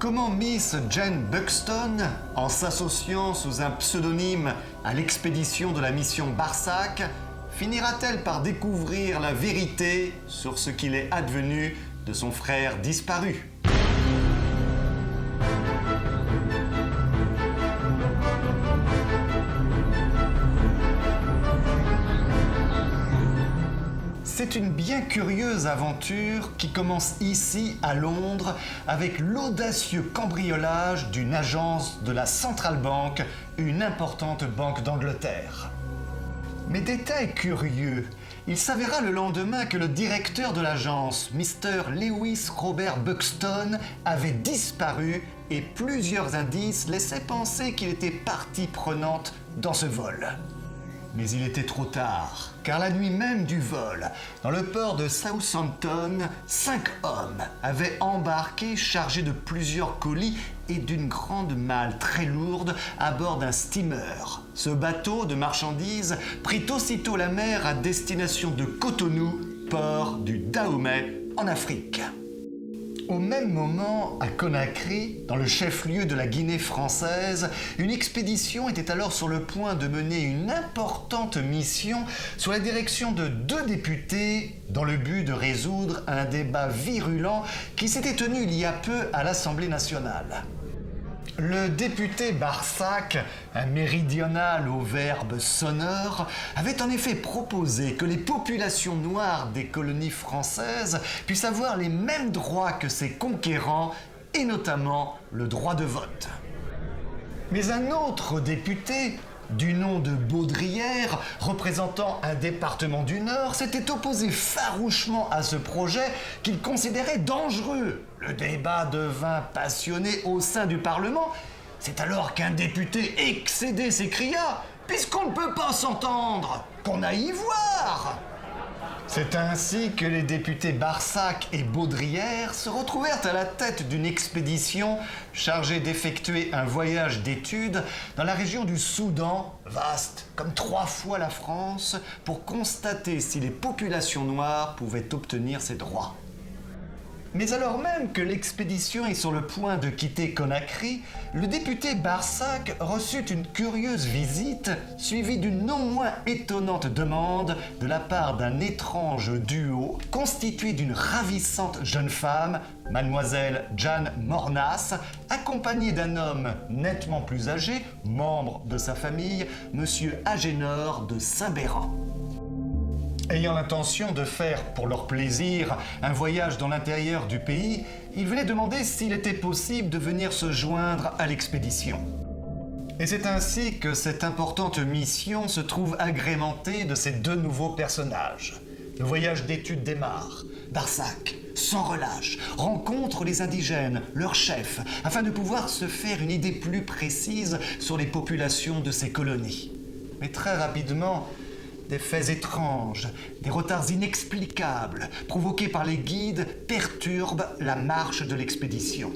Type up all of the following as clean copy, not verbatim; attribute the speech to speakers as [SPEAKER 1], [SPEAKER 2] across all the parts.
[SPEAKER 1] Comment Miss Jane Buxton, en s'associant sous un pseudonyme à l'expédition de la mission Barsac, finira-t-elle par découvrir la vérité sur ce qu'il est advenu de son frère disparu ? C'est une bien curieuse aventure qui commence ici à Londres avec l'audacieux cambriolage d'une agence de la Central Bank, une importante banque d'Angleterre. Mais détail curieux, il s'avéra le lendemain que le directeur de l'agence, Mr. Lewis Robert Buxton, avait disparu et plusieurs indices laissaient penser qu'il était partie prenante dans ce vol. Mais il était trop tard, car la nuit même du vol, dans le port de Southampton, 5 hommes avaient embarqué chargés de plusieurs colis et d'une grande malle très lourde à bord d'un steamer. Ce bateau de marchandises prit aussitôt la mer à destination de Cotonou, port du Dahomey, en Afrique. Au même moment, à Conakry, dans le chef-lieu de la Guinée française, une expédition était alors sur le point de mener une importante mission sous la direction de 2 députés dans le but de résoudre un débat virulent qui s'était tenu il y a peu à l'Assemblée nationale. Le député Barsac, un méridional au verbe sonore, avait en effet proposé que les populations noires des colonies françaises puissent avoir les mêmes droits que ses conquérants, et notamment le droit de vote. Mais un autre député, du nom de Baudrière, représentant un département du Nord, s'était opposé farouchement à ce projet qu'il considérait dangereux. Le débat devint passionné au sein du Parlement. C'est alors qu'un député excédé s'écria « Puisqu'on ne peut pas s'entendre, qu'on aille y voir !» C'est ainsi que les députés Barsac et Baudrière se retrouvèrent à la tête d'une expédition chargée d'effectuer un voyage d'études dans la région du Soudan, vaste comme 3 fois la France, pour constater si les populations noires pouvaient obtenir ces droits. Mais alors même que l'expédition est sur le point de quitter Conakry, le député Barsac reçut une curieuse visite suivie d'une non moins étonnante demande de la part d'un étrange duo constitué d'une ravissante jeune femme, mademoiselle Jane Mornas, accompagnée d'un homme nettement plus âgé, membre de sa famille, monsieur Agénor de Saint-Béran. Ayant l'intention de faire, pour leur plaisir, un voyage dans l'intérieur du pays, ils venaient demander s'il était possible de venir se joindre à l'expédition. Et c'est ainsi que cette importante mission se trouve agrémentée de ces 2 nouveaux personnages. Le voyage d'études démarre. Barsac, sans relâche, rencontre les indigènes, leurs chefs, afin de pouvoir se faire une idée plus précise sur les populations de ces colonies. Mais très rapidement, des faits étranges, des retards inexplicables, provoqués par les guides, perturbent la marche de l'expédition.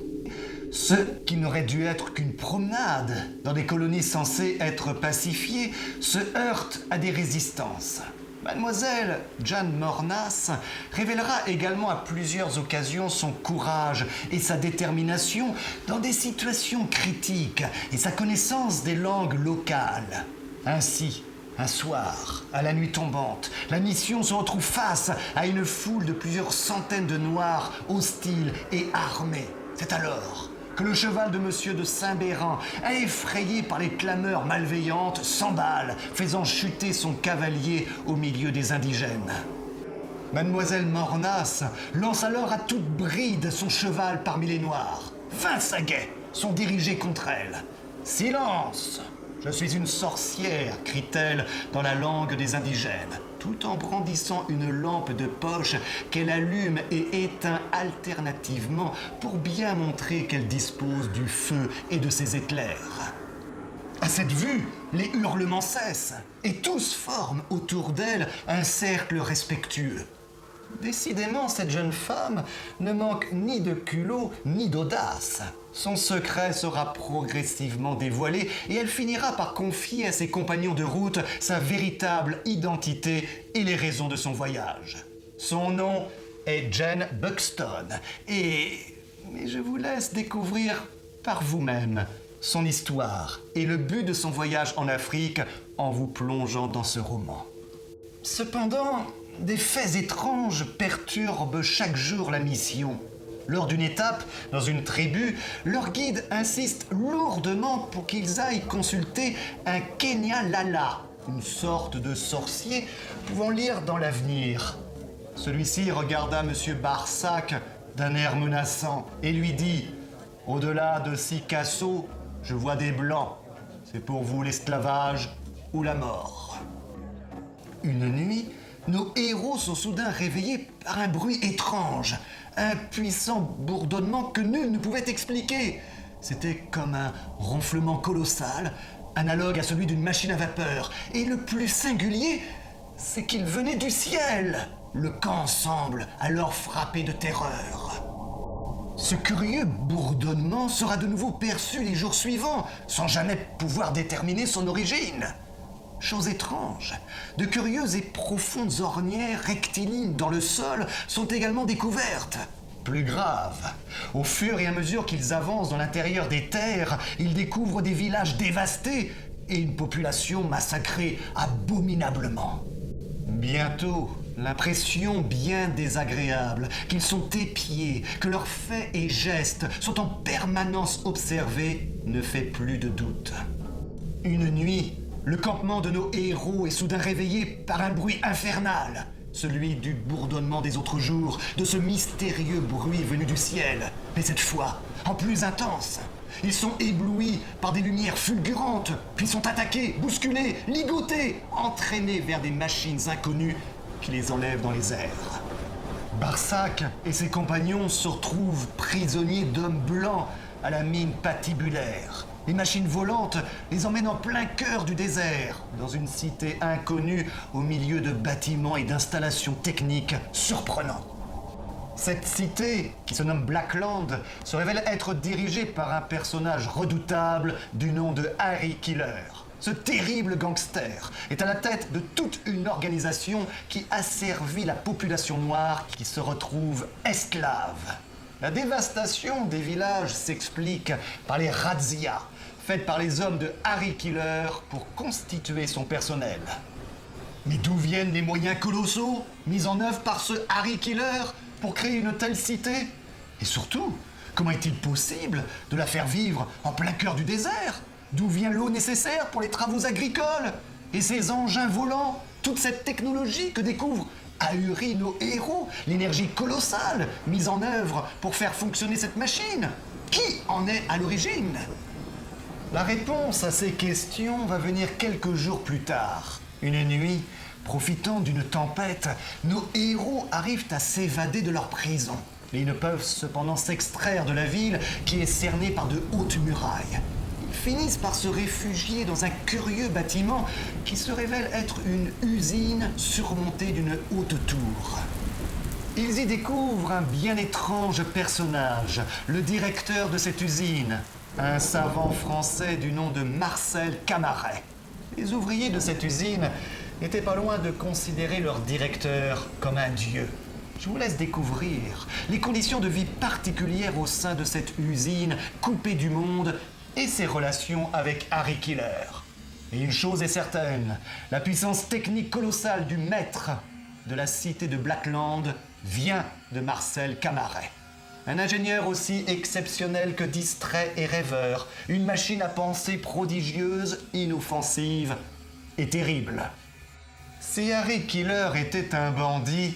[SPEAKER 1] Ce qui n'aurait dû être qu'une promenade dans des colonies censées être pacifiées se heurte à des résistances. Mademoiselle Jane Mornas révélera également à plusieurs occasions son courage et sa détermination dans des situations critiques et sa connaissance des langues locales. Ainsi, un soir, à la nuit tombante, la mission se retrouve face à une foule de plusieurs centaines de Noirs hostiles et armés. C'est alors que le cheval de monsieur de Saint-Béran, effrayé par les clameurs malveillantes, s'emballe, faisant chuter son cavalier au milieu des indigènes. Mademoiselle Mornas lance alors à toute bride son cheval parmi les Noirs. 20 saguets sont dirigés contre elle. « Silence ! Je suis une sorcière !» crie-t-elle dans la langue des indigènes, tout en brandissant une lampe de poche qu'elle allume et éteint alternativement pour bien montrer qu'elle dispose du feu et de ses éclairs. À cette vue, les hurlements cessent et tous forment autour d'elle un cercle respectueux. Décidément, cette jeune femme ne manque ni de culot ni d'audace. Son secret sera progressivement dévoilé et elle finira par confier à ses compagnons de route sa véritable identité et les raisons de son voyage. Son nom est Jane Buxton et Mais je vous laisse découvrir par vous-même son histoire et le but de son voyage en Afrique en vous plongeant dans ce roman. Cependant, des faits étranges perturbent chaque jour la mission. Lors d'une étape, dans une tribu, leur guide insiste lourdement pour qu'ils aillent consulter un Kenya Lala, une sorte de sorcier pouvant lire dans l'avenir. Celui-ci regarda M. Barsac d'un air menaçant et lui dit « Au-delà de 6 casseaux, je vois des blancs. C'est pour vous l'esclavage ou la mort. » Une nuit, nos héros sont soudain réveillés par un bruit étrange, un puissant bourdonnement que nul ne pouvait expliquer. C'était comme un ronflement colossal, analogue à celui d'une machine à vapeur. Et le plus singulier, c'est qu'il venait du ciel. Le camp semble alors frappé de terreur. Ce curieux bourdonnement sera de nouveau perçu les jours suivants, sans jamais pouvoir déterminer son origine. Chose étrange, de curieuses et profondes ornières rectilignes dans le sol sont également découvertes. Plus grave, au fur et à mesure qu'ils avancent dans l'intérieur des terres, ils découvrent des villages dévastés et une population massacrée abominablement. Bientôt, l'impression bien désagréable qu'ils sont épiés, que leurs faits et gestes sont en permanence observés, ne fait plus de doute. Une nuit, le campement de nos héros est soudain réveillé par un bruit infernal, celui du bourdonnement des autres jours, de ce mystérieux bruit venu du ciel, mais cette fois, en plus intense. Ils sont éblouis par des lumières fulgurantes, puis sont attaqués, bousculés, ligotés, entraînés vers des machines inconnues qui les enlèvent dans les airs. Barsac et ses compagnons se retrouvent prisonniers d'hommes blancs à la mine patibulaire. Les machines volantes les emmènent en plein cœur du désert, dans une cité inconnue au milieu de bâtiments et d'installations techniques surprenants. Cette cité, qui se nomme Blackland, se révèle être dirigée par un personnage redoutable du nom de Harry Killer. Ce terrible gangster est à la tête de toute une organisation qui asservit la population noire qui se retrouve esclave. La dévastation des villages s'explique par les razzias faites par les hommes de Harry Killer pour constituer son personnel. Mais d'où viennent les moyens colossaux mis en œuvre par ce Harry Killer pour créer une telle cité? Et surtout, comment est-il possible de la faire vivre en plein cœur du désert? D'où vient l'eau nécessaire pour les travaux agricoles? Et ces engins volants, toute cette technologie que découvrent ahuris nos héros, l'énergie colossale mise en œuvre pour faire fonctionner cette machine? Qui en est à l'origine? La réponse à ces questions va venir quelques jours plus tard. Une nuit, profitant d'une tempête, nos héros arrivent à s'évader de leur prison. Mais ils ne peuvent cependant s'extraire de la ville qui est cernée par de hautes murailles. Ils finissent par se réfugier dans un curieux bâtiment qui se révèle être une usine surmontée d'une haute tour. Ils y découvrent un bien étrange personnage, le directeur de cette usine, un savant français du nom de Marcel Camaret. Les ouvriers de cette usine n'étaient pas loin de considérer leur directeur comme un dieu. Je vous laisse découvrir les conditions de vie particulières au sein de cette usine coupée du monde et ses relations avec Harry Killer. Et une chose est certaine, la puissance technique colossale du maître de la cité de Blackland vient de Marcel Camaret. Un ingénieur aussi exceptionnel que distrait et rêveur, une machine à penser prodigieuse, inoffensive et terrible. Si Harry Killer était un bandit,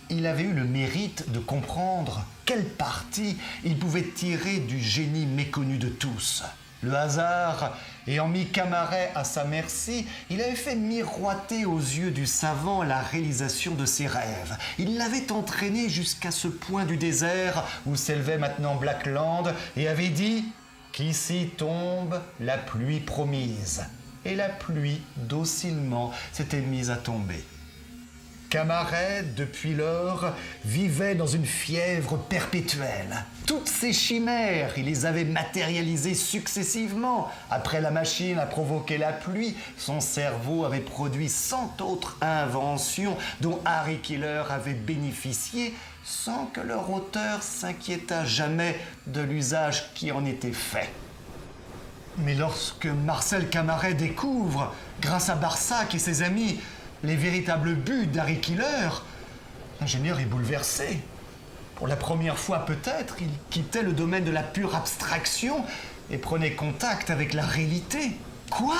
[SPEAKER 1] il avait eu le mérite de comprendre quel parti il pouvait tirer du génie méconnu de tous. Le hasard ayant mis Camaret à sa merci, il avait fait miroiter aux yeux du savant la réalisation de ses rêves. Il l'avait entraîné jusqu'à ce point du désert où s'élevait maintenant Blackland et avait dit qu'ici tombe la pluie promise. Et la pluie, docilement, s'était mise à tomber. Camaret, depuis lors, vivait dans une fièvre perpétuelle. Toutes ces chimères, il les avait matérialisées successivement. Après la machine à provoquer la pluie, son cerveau avait produit 100 autres inventions dont Harry Killer avait bénéficié sans que leur auteur s'inquiétât jamais de l'usage qui en était fait. Mais lorsque Marcel Camaret découvre, grâce à Barsac et ses amis, les véritables buts d'Harry Killer, l'ingénieur est bouleversé. Pour la première fois peut-être, il quittait le domaine de la pure abstraction et prenait contact avec la réalité. Quoi?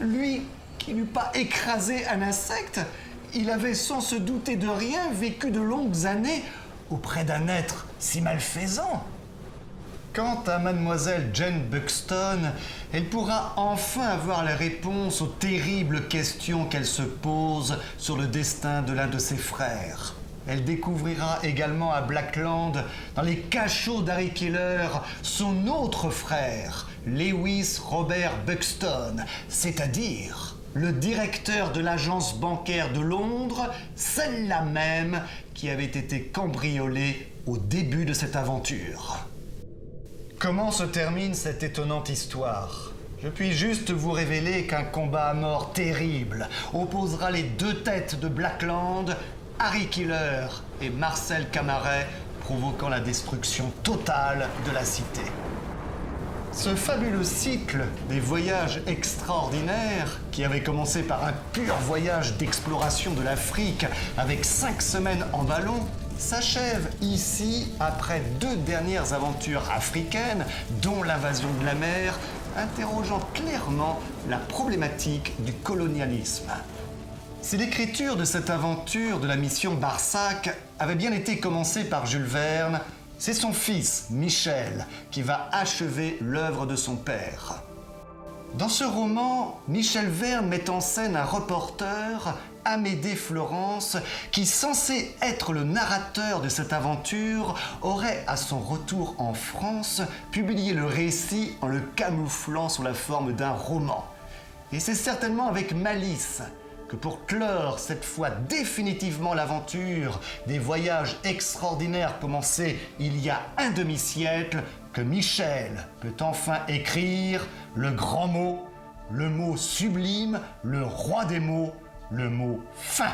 [SPEAKER 1] Lui qui n'eût pas écrasé un insecte, il avait sans se douter de rien vécu de longues années auprès d'un être si malfaisant. Quant à mademoiselle Jane Buxton, elle pourra enfin avoir la réponse aux terribles questions qu'elle se pose sur le destin de l'un de ses frères. Elle découvrira également à Blackland, dans les cachots d'Harry Killer, son autre frère, Lewis Robert Buxton, c'est-à-dire le directeur de l'agence bancaire de Londres, celle-là même qui avait été cambriolée au début de cette aventure. Comment se termine cette étonnante histoire? Je puis juste vous révéler qu'un combat à mort terrible opposera les deux têtes de Blackland, Harry Killer et Marcel Camaret, provoquant la destruction totale de la cité. Ce fabuleux cycle des voyages extraordinaires, qui avait commencé par un pur voyage d'exploration de l'Afrique avec 5 semaines en ballon, s'achève ici après 2 dernières aventures africaines, dont l'invasion de la mer, interrogeant clairement la problématique du colonialisme. Si l'écriture de cette aventure de la mission Barsac avait bien été commencée par Jules Verne, c'est son fils, Michel, qui va achever l'œuvre de son père. Dans ce roman, Michel Verne met en scène un reporter, Amédée Florence, qui, censé être le narrateur de cette aventure, aurait, à son retour en France, publié le récit en le camouflant sous la forme d'un roman. Et c'est certainement avec malice que pour clore cette fois définitivement l'aventure des voyages extraordinaires commencés il y a un demi-siècle, que Michel peut enfin écrire le grand mot, le mot sublime, le roi des mots, le mot fin.